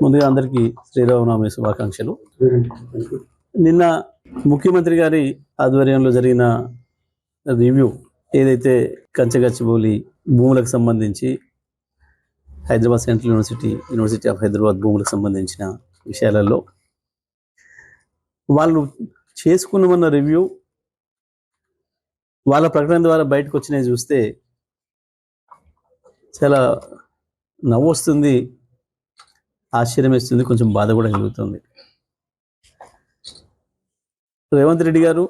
ముందుగా అందరికీ శ్రీరామనవమి శుభాకాంక్షలు. నిన్న ముఖ్యమంత్రి గారి ఆధ్వర్యంలో జరిగిన రివ్యూ ఏదైతే కంచగచ్చిబౌలి భూములకు సంబంధించి Hyderabad central university of Hyderabad భూములకు సంబంధించిన విషయాలలో వాళ్ళు చేసుకున్నామన్న రివ్యూ వాళ్ళ ప్రకటన ద్వారా బయటకు వచ్చినవి చూస్తే చాలా నవ్వు వస్తుంది, ఆశ్చర్యం వేస్తుంది, కొంచెం బాధ కూడా కలుగుతుంది. రేవంత్ రెడ్డి గారు,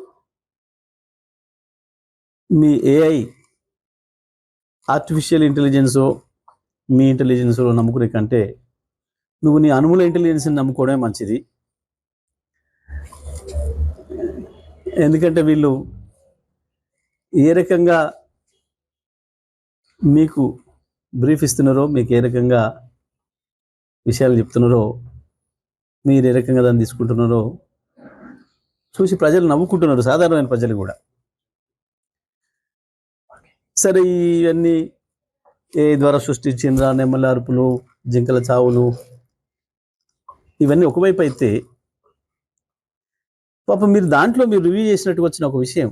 మీ ఏఐ ఆర్టిఫిషియల్ ఇంటెలిజెన్సో మీ ఇంటెలిజెన్స్లో నమ్ముకునే కంటే నువ్వు నీ అనుముల ఇంటెలిజెన్స్ని నమ్ముకోవడమే మంచిది. ఎందుకంటే వీళ్ళు ఏ రకంగా మీకు బ్రీఫ్ ఇస్తున్నారో, మీకు ఏ రకంగా విషయాలు చెప్తున్నారో, మీరు ఏ రకంగా దాన్ని తీసుకుంటున్నారో చూసి ప్రజలు నవ్వుకుంటున్నారు, సాధారణమైన ప్రజలు కూడా. సరే, ఇవన్నీ ఏ ద్వారా సృష్టించిండ్రా, నెమ్మల అరుపులు, జింకల చావులు, ఇవన్నీ ఒకవైపు అయితే, పాపం మీరు దాంట్లో మీరు రివ్యూ చేసినట్టు వచ్చిన ఒక విషయం,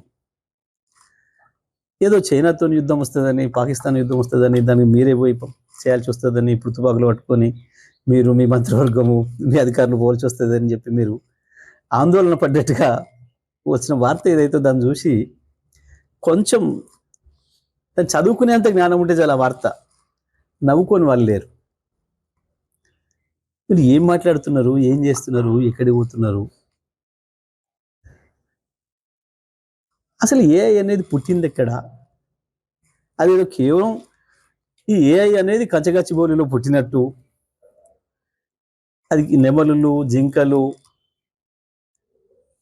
ఏదో చైనాతో యుద్ధం వస్తుందని, పాకిస్తాన్ యుద్ధం వస్తుందని, దానికి మీరే పోయి చేయాల్సి వస్తుందని, పృతుపాకులు పట్టుకొని మీరు మీ మంత్రివర్గము మీ అధికారులు పోల్చి వస్తుందని చెప్పి మీరు ఆందోళన పడ్డట్టుగా వచ్చిన వార్త ఏదైతే దాన్ని చూసి కొంచెం దాన్ని చదువుకునేంత జ్ఞానం ఉంటే చాలా వార్త, నవ్వుకొని వాళ్ళు లేరు. మీరు ఏం మాట్లాడుతున్నారు, ఏం చేస్తున్నారు, ఎక్కడికి పోతున్నారు? అసలు ఏఐ అనేది పుట్టింది ఎక్కడ? అదేదో కేవలం ఈ ఏఐ అనేది కంచగచ్చిబౌలిలో పుట్టినట్టు, అది నెమలులు, జింకలు,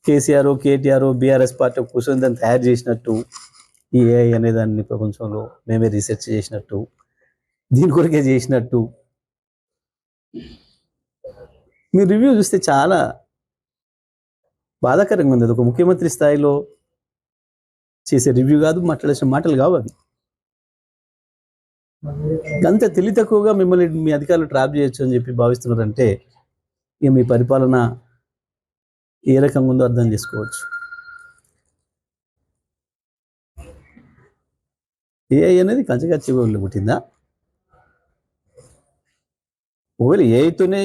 కేసీఆర్, కేటీఆర్, బీఆర్ఎస్ పార్టీ కూర్చొని దాన్ని తయారు చేసినట్టు, ఈ ఏఐ అనే దాన్ని ప్రపంచంలో మేమే రీసెర్చ్ చేసినట్టు, దీని కొరకే చేసినట్టు మీరు రివ్యూ చూస్తే చాలా బాధాకరంగా ఉంది. అది ఒక ముఖ్యమంత్రి స్థాయిలో చేసే రివ్యూ కాదు, మాట్లాడాల్సిన మాటలు కావు అవి. అంత తెలివి తక్కువగా మిమ్మల్ని మీ అధికారులు ట్రాప్ చేయొచ్చు అని చెప్పి భావిస్తున్నారంటే ఇక మీ పరిపాలన ఏ రకంగా ఉందో అర్థం చేసుకోవచ్చు. ఏఐ అనేది కంచగచ్చిబౌలిలో పుట్టిందా? ఒకవేళ ఏఐతోనే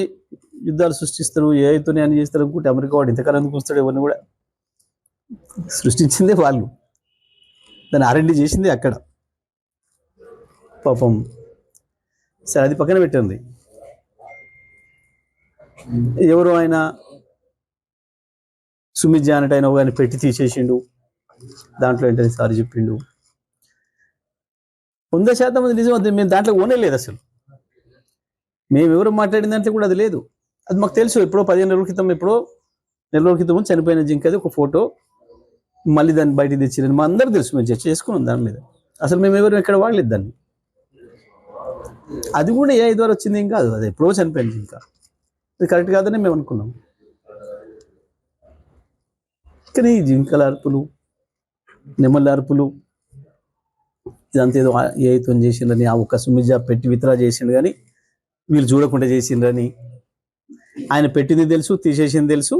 యుద్ధాలు సృష్టిస్తారు, ఏఐతోనే అని చేస్తారు అనుకుంటే అమెరికా వాడు ఇంతకాలం ఎందుకు వస్తాడు? ఎవరిని కూడా సృష్టించిందే వాళ్ళు, దాన్ని R&D చేసింది అక్కడ. పాపం సరే, అది పక్కన పెట్టింది. ఎవరో ఆయన సుమిత్ జానట్ ఆయన ఆయన పెట్టి తీసేసిండు, దాంట్లో ఏంటని సారీ చెప్పిండు. 100% అది నిజం. అది మేము దాంట్లో ఓనేలేదు అసలు. మేము ఎవరు మాట్లాడిన దాంట్లో కూడా అది లేదు. అది మాకు తెలుసు. ఎప్పుడో 15 నెలల క్రితం, నెల రోజుల క్రితం చనిపోయిన జింకది ఒక ఫోటో మళ్ళీ దాన్ని బయటికి తెచ్చిరని మా అందరూ తెలుసు. మేము చర్చ చేసుకున్నాం దాని మీద. అసలు మేము ఎవరు ఎక్కడ వాడలేదు దాన్ని. అది కూడా ఏఐ ద్వారా వచ్చింది ఏం కాదు, అది ఎప్పుడో చనిపోయింది. ఇంకా అది కరెక్ట్ కాదని మేము అనుకున్నాం. కానీ జింకల అరుపులు, నెమ్మల అరుపులు, ఇదంతా ఏదో ఏఐతో చేసిండ్రని, ఆ ఒక్క సుమిజా పెట్టి విత్డ్రా చేసిండు కానీ వీళ్ళు చూడకుండా చేసిండ్రని, ఆయన పెట్టింది తెలుసు, తీసేసింది తెలుసు.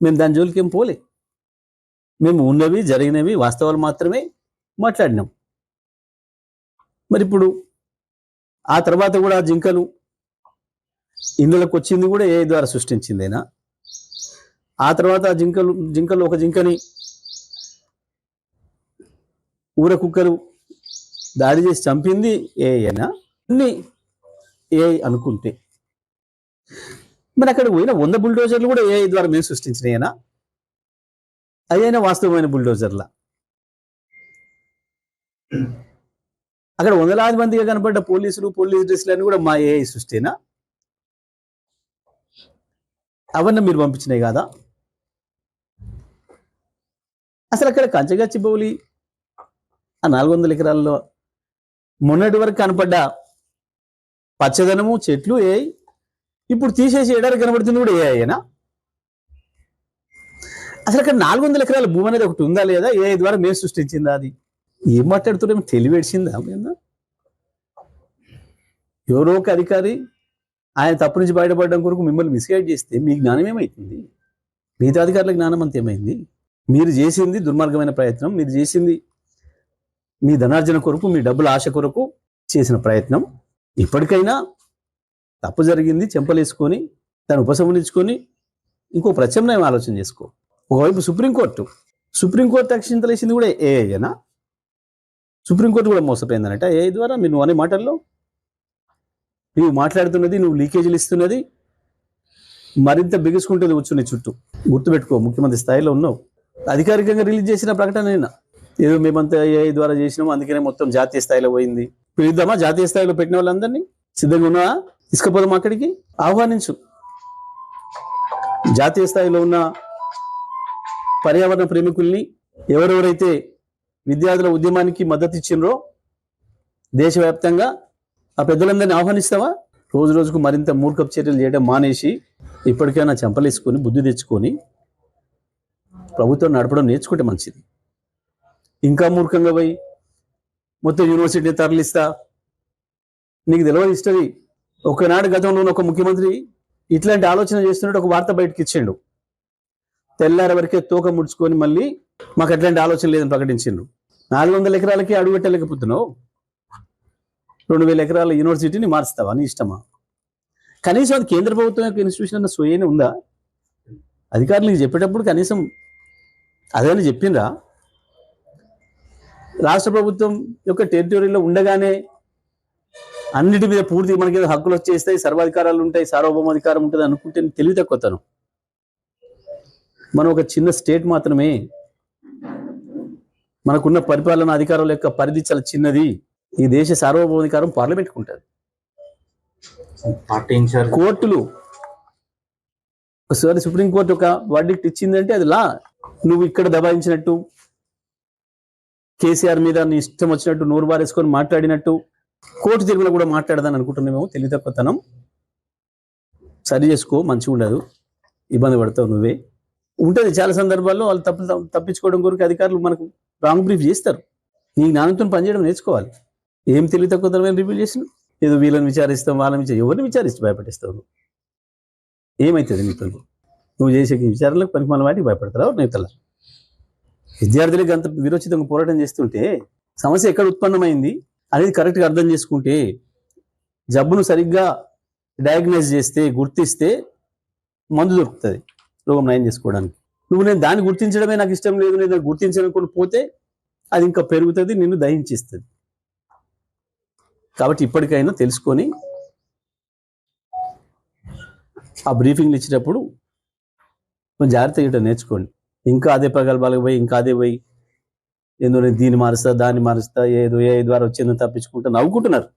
మేము దాని జోలికి ఏం పోలే. మేము ఉన్నవి, జరిగినవి, వాస్తవాలు మాత్రమే మాట్లాడినాం. మరి ఇప్పుడు ఆ తర్వాత కూడా జింకలు ఇందులోకి వచ్చింది కూడా ఏఐ ద్వారా సృష్టించిందేనా? ఆ తర్వాత ఆ జింకలు ఒక జింకని ఊర కుక్కలు దాడి చేసి చంపింది ఏఐనా? అన్ని ఏఐ అనుకుంటే మరి అక్కడ పోయిన 100 బుల్డోజర్లు కూడా ఏఐ ద్వారా మేము సృష్టించినాయేనా? అదైనా వాస్తవమైన బుల్డోజర్లా? అక్కడ వందలాది మందిగా కనపడ్డ పోలీస్ డ్రెస్లు అని కూడా మా ఏఐ సృష్టినా? అవన్నీ మీరు పంపించినాయి కాదా? అసలు అక్కడ కంచగచ్చిబౌలి ఆ 400 ఎకరాల్లో మొన్నటి వరకు కనపడ్డ పచ్చదనము, చెట్లు ఏఐ, ఇప్పుడు తీసేసి ఎడారి కనబడుతుంది కూడా ఏఐనా? అసలు అక్కడ 400 ఎకరాల భూమి అనేది ఒకటి ఉందా లేదా? ఏఐ ద్వారా మేము సృష్టించిందా? అది ఏం మాట్లాడుతున్నాం? తెలివేడ్చిందా? ఎవరో ఒక అధికారి ఆయన తప్పు నుంచి బయటపడడం కొరకు మిమ్మల్ని మిస్గైడ్ చేస్తే మీ జ్ఞానం ఏమవుతుంది? మిగతా అధికారుల జ్ఞానం అంత ఏమైంది? మీరు చేసింది దుర్మార్గమైన ప్రయత్నం, మీరు చేసింది మీ ధనార్జన కొరకు, మీ డబ్బుల ఆశ కొరకు చేసిన ప్రయత్నం. ఇప్పటికైనా తప్పు జరిగింది, చెంపలేసుకొని దాన్ని ఉపసంహరించుకొని ఇంకో ప్రత్యామ్నాయం ఆలోచన చేసుకో. ఒకవైపు సుప్రీంకోర్టు అక్షింతలేసింది కూడా ఏఐనా? సుప్రీంకోర్టు కూడా మోసపోయిందనట ఏఐ ద్వారా. మీరు అనే మాటల్లో నువ్వు మాట్లాడుతున్నది, నువ్వు లీకేజీలు ఇస్తున్నది మరింత బిగుసుకుంటుంది కూర్చుని చుట్టూ. గుర్తుపెట్టుకో, ముఖ్యమంత్రి స్థాయిలో ఉన్నావు. అధికారికంగా రిలీజ్ చేసిన ప్రకటన ఏదో మేమంతా ఏఐ ద్వారా చేసినాము, అందుకనే మొత్తం జాతీయ స్థాయిలో పోయింది. పిలుద్దామా? జాతీయ స్థాయిలో పెట్టిన వాళ్ళందరినీ సిద్ధంగా ఉన్నావా? తీసుకుపోదాం అక్కడికి, ఆహ్వానించు. జాతీయ స్థాయిలో ఉన్న పర్యావరణ ప్రేమికుల్ని, ఎవరెవరైతే విద్యార్థుల ఉద్యమానికి మద్దతు ఇచ్చినరో దేశవ్యాప్తంగా ఆ పెద్దలందరినీ ఆహ్వానిస్తావా? రోజు రోజుకు మరింత మూర్ఖపు చర్యలు చేయడం మానేసి ఇప్పటికైనా చెంపలేసుకొని బుద్ధి తెచ్చుకొని ప్రభుత్వం నడపడం నేర్చుకుంటే మంచిది. ఇంకా మూర్ఖంగా పోయి మొత్తం యూనివర్సిటీని తరలిస్తా, నీకు తెలియదు హిస్టరీ. ఒకనాడు గతంలో ఉన్న ఒక ముఖ్యమంత్రి ఇట్లాంటి ఆలోచన చేస్తున్నట్టు ఒక వార్త బయటకు ఇచ్చిండు. తెల్లారి వరకే తోక ముడుచుకొని మళ్ళీ మాకు అట్లాంటి ఆలోచన లేదని ప్రకటించిండు. 400 ఎకరాలకి అడుగు పెట్టలేకపోతున్నావు, 2000 ఎకరాల యూనివర్సిటీని మారుస్తావా? నీ ఇష్టమా? కనీసం అది కేంద్ర ప్రభుత్వం యొక్క ఇన్స్టిట్యూషన్ అన్న సోయనే ఉందా? అధికారులకు చెప్పేటప్పుడు కనీసం అదని చెప్పిండ్రా? రాష్ట్ర ప్రభుత్వం యొక్క టెరిటరీలో ఉండగానే అన్నిటి మీద పూర్తి మనకి హక్కులు వచ్చేస్తాయి, సర్వాధికారాలు ఉంటాయి, సార్వభౌమాధికారం ఉంటుంది అనుకుంటే తెలివి తక్కువతనం. మనం ఒక చిన్న స్టేట్ మాత్రమే, మనకున్న పరిపాలన అధికారుల యొక్క పరిధి చాలా చిన్నది. ఈ దేశ సార్వభౌమాధికారం పార్లమెంట్కి ఉంటుంది. కోర్టులు ఒకసారి సుప్రీంకోర్టు ఒక వర్డిక్ట్ ఇచ్చిందంటే అది లా. నువ్వు ఇక్కడ దబాయించినట్టు, కేసీఆర్ మీద నీ ఇష్టం వచ్చినట్టు నోరు బారేసుకొని మాట్లాడినట్టు కోర్టు తీర్పులో కూడా మాట్లాడదని అనుకుంటున్నామేమో. తెలివి తక్కువతనం. సరి చేసుకో, మంచిగా ఉండదు, ఇబ్బంది పడతావు నువ్వే. ఉంటుంది చాలా సందర్భాల్లో వాళ్ళు తప్పించుకోవడం కొరకు అధికారులు మనకు రాంగ్ బ్రీఫ్ చేస్తారు. నీ జ్ఞానంతో పనిచేయడం నేర్చుకోవాలి. ఏం తెలివి తక్కువతనమైన రివ్యూ చేసిన ఏదో వీళ్ళని విచారిస్తాం, వాళ్ళని ఎవరిని విచారిస్తూ భయపెట్టిస్తావు నువ్వు? ఏమవుతుంది నీతో? నువ్వు చేసే విచారణలకు పనికి మన వాటికి భయపడతావు నేతల. విద్యార్థులకు అంత విరోచితంగా పోరాటం చేస్తుంటే సమస్య ఎక్కడ ఉత్పన్నమైంది అనేది కరెక్ట్గా అర్థం చేసుకుంటే, జబ్బును సరిగ్గా డయాగ్నైజ్ చేస్తే, గుర్తిస్తే మందు దొరుకుతుంది రోగం నయం చేసుకోవడానికి. నేను దాన్ని గుర్తించడమే నాకు ఇష్టం లేదు, నేను గుర్తించనుకొని పోతే అది ఇంకా పెరుగుతుంది, నిన్ను దహించిస్తుంది. కాబట్టి ఇప్పటికైనా తెలుసుకొని ఆ బ్రీఫింగ్లు ఇచ్చేటప్పుడు కొంచెం జాగ్రత్త ఇవ్వడం నేర్చుకోండి. ఇంకా అదే ప్రగల్భాలకు పోయి ఇంకా అదే పోయి ఏందో నేను దీన్ని మారుస్తా, దాన్ని మారుస్తా, ఏదో ఏ ద్వారా వచ్చిందో తప్పించుకుంటా నవ్వుకుంటున్నారు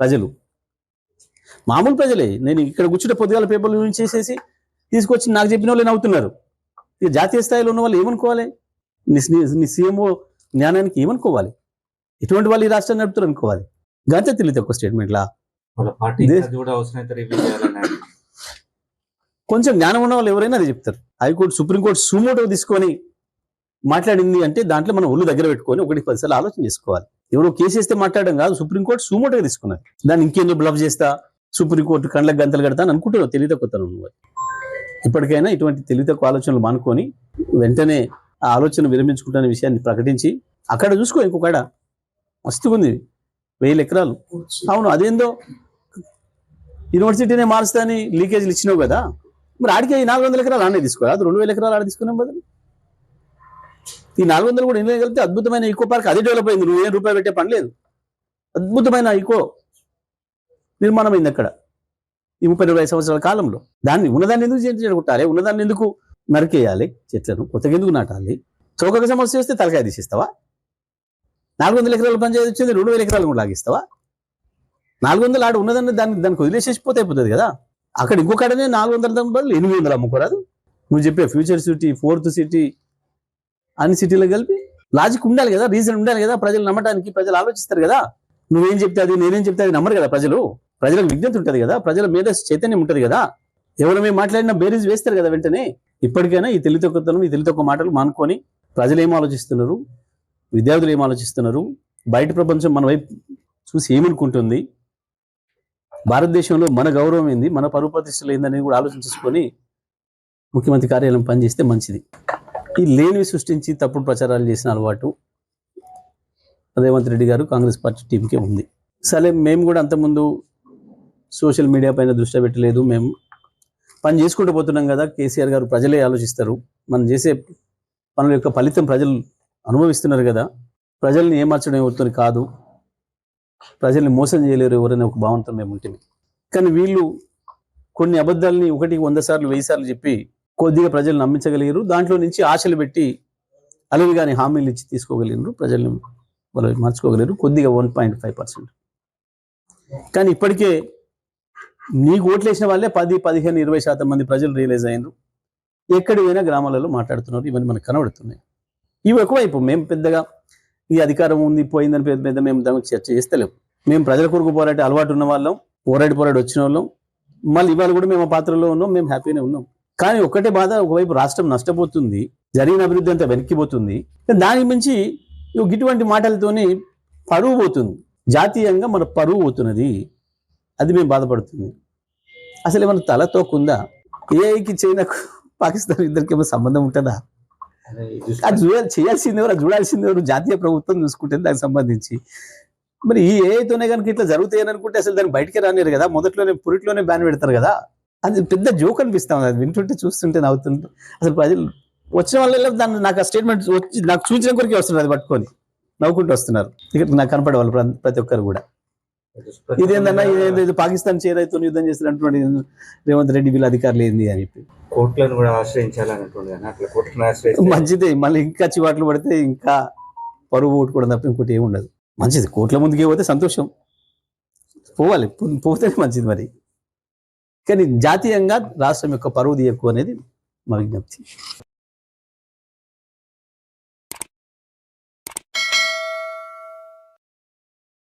ప్రజలు. మామూలు ప్రజలే. నేను ఇక్కడ కూర్చుంటే పొద్దుగాల పేపర్లు యూజ్ చేసేసి తీసుకొచ్చి నాకు చెప్పిన వాళ్ళు నవ్వుతున్నారు. ఇక జాతీయ స్థాయిలో ఉన్న వాళ్ళు ఏమనుకోవాలి? నీ సీఎంఓ జ్ఞానానికి ఏమనుకోవాలి? ఎటువంటి వాళ్ళు ఈ రాష్ట్రాన్ని నడుపుతారు అనుకోవాలి. గంతే తెలియదు ఒక స్టేట్మెంట్లా. కొంచెం జ్ఞానం ఉన్న వాళ్ళు ఎవరైనా అది చెప్తారు. హైకోర్టు, సుప్రీంకోర్టు సుమోటో తీసుకొని మాట్లాడింది అంటే దాంట్లో మనం ఒళ్ళు దగ్గర పెట్టుకొని 1-10 సార్లు ఆలోచన చేసుకోవాలి. ఎవరో కేసు వేస్తే మాట్లాడడం కాదు, సుప్రీంకోర్టు సుమోటోగా తీసుకున్నారు. దాన్ని ఇంకేందో బ్లఫ్ చేస్తా, సుప్రీంకోర్టు కండ్లకు గంతలు కడతా అని అనుకుంటున్నావు. తెలివి తక్కువతనం నువ్వు. ఇప్పటికైనా ఇటువంటి తెలివి తక్కువ ఆలోచనలు మానుకొని వెంటనే ఆ ఆలోచన విరమించుకుంటున్న విషయాన్ని ప్రకటించి అక్కడ చూసుకో. ఇంకొకడ మస్తుగా ఉంది, 1000 ఎకరాలు. అవును, అదేందో యూనివర్సిటీనే మారుస్తా అని లీకేజీలు ఇచ్చినావు కదా, మరి ఆడికి 400 ఎకరాలు ఆడే తీసుకోవాలి. అది 2000 ఎకరాలు ఆడ తీసుకున్నాం బదులు ఈ 400 కూడా ఇందులో కలిపితే అద్భుతమైన ఈకో పార్క్ అది డెవలప్ అయింది. నువ్వు ₹1 పెట్టే పని లేదు. అద్భుతమైన ఈకో నిర్మాణం అయింది అక్కడ ఈ 30-20 సంవత్సరాల కాలంలో. ఉన్నదాన్ని ఎందుకు చెడగొట్టాలి? ఉన్నదాన్ని ఎందుకు నరికేయాలి? చెట్లను కొత్తగా ఎందుకు నాటాలి? చౌకగా సమస్య వస్తే తలకాయ తీసిస్తావా? 400 ఎకరాల పంచాయతీ వచ్చింది, 2000 ఎకరాలు కూడా లాగిస్తావా? 400 ఆడ ఉన్నదాన్ని దానికి వదిలేసేసిపోతే అయిపోతుంది కదా. అక్కడ ఇంకొకడనే 400 బదులు 800 అమ్ముకోరాదు. నువ్వు చెప్పే ఫ్యూచర్ సిటీ, 4th సిటీ, అన్ని సిటీలకు కలిపి లాజిక్ ఉండాలి కదా, రీజన్ ఉండాలి కదా, ప్రజలు నమ్మటానికి. ప్రజలు ఆలోచిస్తారు కదా. నువ్వేం చెప్తే అది, నేనేం చెప్తే అది నమ్మరు కదా ప్రజలు. ప్రజలకు విజ్ఞత ఉంటుంది కదా, ప్రజల మీద చైతన్యం ఉంటుంది కదా. ఎవరు మేము మాట్లాడినా బేరీజ్ వేస్తారు కదా వెంటనే. ఇప్పటికైనా ఈ తెలివి తక్కువతనం, ఈ తెలివి తక్కువ మాటలు మానుకొని ప్రజలు ఏం ఆలోచిస్తున్నారు, విద్యార్థులు ఏం ఆలోచిస్తున్నారు, బయట ప్రపంచం మన వైపు చూసి ఏమనుకుంటుంది, భారతదేశంలో మన గౌరవం ఏంది, మన పరువు ప్రతిష్టలు ఏందని కూడా ఆలోచించుకొని ముఖ్యమంత్రి కార్యాలయం పనిచేస్తే మంచిది. ఈ లేనివి సృష్టించి తప్పుడు ప్రచారాలు చేసిన అలవాటు రేవంత్ రెడ్డి గారు కాంగ్రెస్ పార్టీ టీంకే ఉంది. సరే, మేము కూడా అంతకుముందు సోషల్ మీడియా పైన దృష్టి పెట్టలేదు. మేము పని చేసుకుంటూ పోతున్నాం కదా. కేసీఆర్ గారు ప్రజలే ఆలోచిస్తారు, మనం చేసే పనుల యొక్క ఫలితం ప్రజలు అనుభవిస్తున్నారు కదా, ప్రజల్ని ఏమార్చడం ఎవరితో కాదు, ప్రజల్ని మోసం చేయలేరు ఎవరైనా ఒక భావనతో మేము ఉంటుంది. కానీ వీళ్ళు కొన్ని అబద్ధాలని 100 సార్లు 1000 సార్లు చెప్పి కొద్దిగా ప్రజలు నమ్మించగలిగారు. దాంట్లో నుంచి ఆశలు పెట్టి అలవి కానీ హామీలు ఇచ్చి తీసుకోగలిగినారు, ప్రజల్ని వాళ్ళు మార్చుకోగలిగారు కొద్దిగా 1.5%. కానీ ఇప్పటికే నీకు ఓట్లు వేసిన వాళ్ళే 10, 15, 20% మంది ప్రజలు రియలైజ్ అయ్యారు. ఎక్కడి పోయినా గ్రామాలలో మాట్లాడుతున్నారు. ఇవన్నీ మనకు కనబడుతున్నాయి. ఇవి ఒకవైపు మేము పెద్దగా ఈ అధికారం ఉంది పోయిందని పెద్ద మేము దాని చర్చ చేస్తలేము. మేము ప్రజల కొరకు పోరాటే అలవాటు ఉన్న వాళ్ళం, పోరాడి వచ్చిన వాళ్ళం. మళ్ళీ ఇవాళ కూడా మేము ఆ పాత్రలో ఉన్నాం, మేము హ్యాపీనే ఉన్నాం. కానీ ఒక్కటే బాధ, ఒకవైపు రాష్ట్రం నష్టపోతుంది, జరిగిన అభివృద్ధి అంతా వెనక్కిపోతుంది. దానికి మించి ఇటువంటి మాటలతోని పరువు పోతుంది, జాతీయంగా మన పరువు పోతున్నది. అది మేము బాధపడుతుంది. అసలు ఏమన్నా తలతోకుందా? ఏఐకి చైనాకు పాకిస్తాన్ ఇద్దరికి ఏమో సంబంధం ఉంటుందా? అది చేయాల్సింది ఎవరు, చూడాల్సింది ఎవరు? జాతీయ ప్రభుత్వం చూసుకుంటుంది దానికి సంబంధించి. మరి ఈ ఏఐతోనే కనుక ఇట్లా జరుగుతాయని అనుకుంటే అసలు దాన్ని బయటికి రానిరు కదా, మొదట్లోనే పురిట్లోనే బ్యాన్ పెడతారు కదా. అది పెద్ద జోక్ అనిపిస్తా ఉంది. అది వింటుంటే చూస్తుంటే నవ్వుతుంటే అసలు ప్రజలు వచ్చిన వాళ్ళ దాన్ని నాకు ఆ స్టేట్మెంట్ వచ్చి నాకు చూసిన కొరికే వస్తున్నారు, అది పట్టుకొని నవ్వుకుంటూ వస్తున్నారు. ఇక్కడ నాకు కనపడే వాళ్ళు ప్రతి ఒక్కరు కూడా ఇదేందన్నా ఇది పాకిస్తాన్ చేరైతో యుద్ధం చేస్తున్నటువంటి రేవంత్ రెడ్డి వీళ్ళ అధికారులు ఏంది అని చెప్పి కోర్టులను కూడా ఆశ్రయించాలన్నట్టు మంచిదే. మళ్ళీ ఇంకా చివాట్లు పడితే ఇంకా పరువు కొట్టుకోవడం తప్ప ఇంకోటి ఏమి ఉండదు. మంచిది, కోర్టుల ముందుకే పోతే సంతోషం, పోవాలి, పోతేనే మంచిది. మరి కానీ జాతీయంగా రాష్ట్రం యొక్క పరువు తీయకు అనేది మా విజ్ఞప్తి.